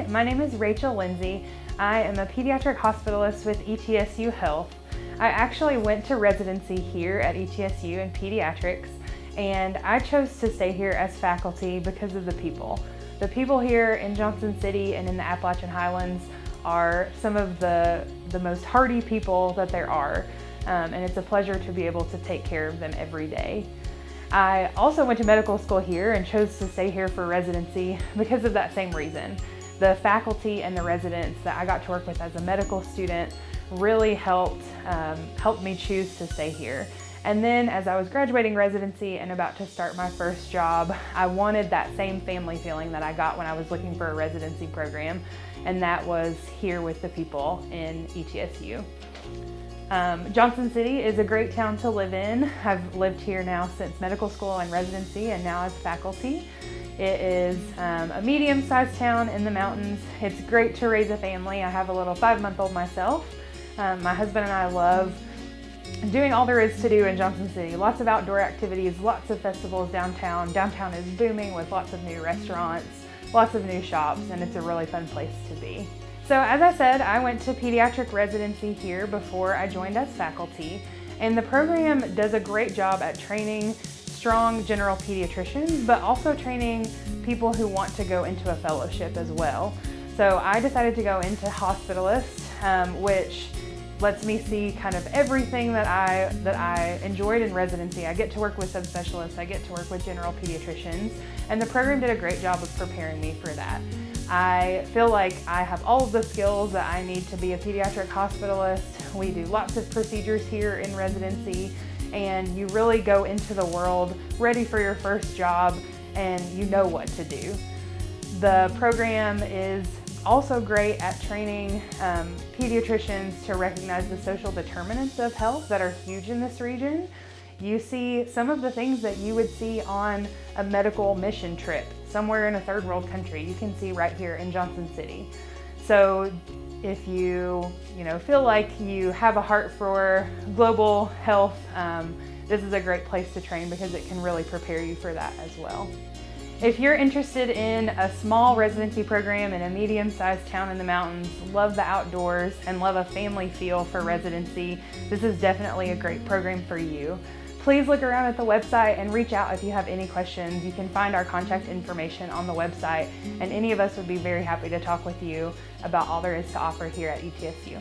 Hi, my name is Rachel Lindsay. I am a pediatric hospitalist with ETSU Health. I actually went to residency here at ETSU in pediatrics, and I chose to stay here as faculty because of the people. The people here in Johnson City and in the Appalachian Highlands are some of the most hardy people that there are, and it's a pleasure to be able to take care of them every day. I also went to medical school here and chose to stay here for residency because of that same reason. The faculty and the residents that I got to work with as a medical student really helped me choose to stay here. And then as I was graduating residency and about to start my first job, I wanted that same family feeling that I got when I was looking for a residency program, and that was here with the people in ETSU. Johnson City is a great town to live in. I've lived here now since medical school and residency, and now as faculty. It is a medium-sized town in the mountains. It's great to raise a family. I have a little 5-month-old myself. My husband and I love doing all there is to do in Johnson City. Lots of outdoor activities, lots of festivals downtown. Downtown is booming with lots of new restaurants, lots of new shops, and it's a really fun place to be. So as I said, I went to pediatric residency here before I joined as faculty, and the program does a great job at training strong general pediatricians, but also training people who want to go into a fellowship as well. So I decided to go into hospitalist, which lets me see kind of everything that I enjoyed in residency. I get to work with subspecialists, I get to work with general pediatricians, and the program did a great job of preparing me for that. I feel like I have all of the skills that I need to be a pediatric hospitalist. We do lots of procedures here in residency, and you really go into the world ready for your first job and you know what to do. The program is also great at training pediatricians to recognize the social determinants of health that are huge in this region. You see some of the things that you would see on a medical mission trip somewhere in a third world country, you can see right here in Johnson City. So if you feel like you have a heart for global health, this is a great place to train because it can really prepare you for that as well. If you're interested in a small residency program in a medium-sized town in the mountains, love the outdoors, and love a family feel for residency, this is definitely a great program for you. Please look around at the website and reach out if you have any questions. You can find our contact information on the website, and any of us would be very happy to talk with you about all there is to offer here at ETSU.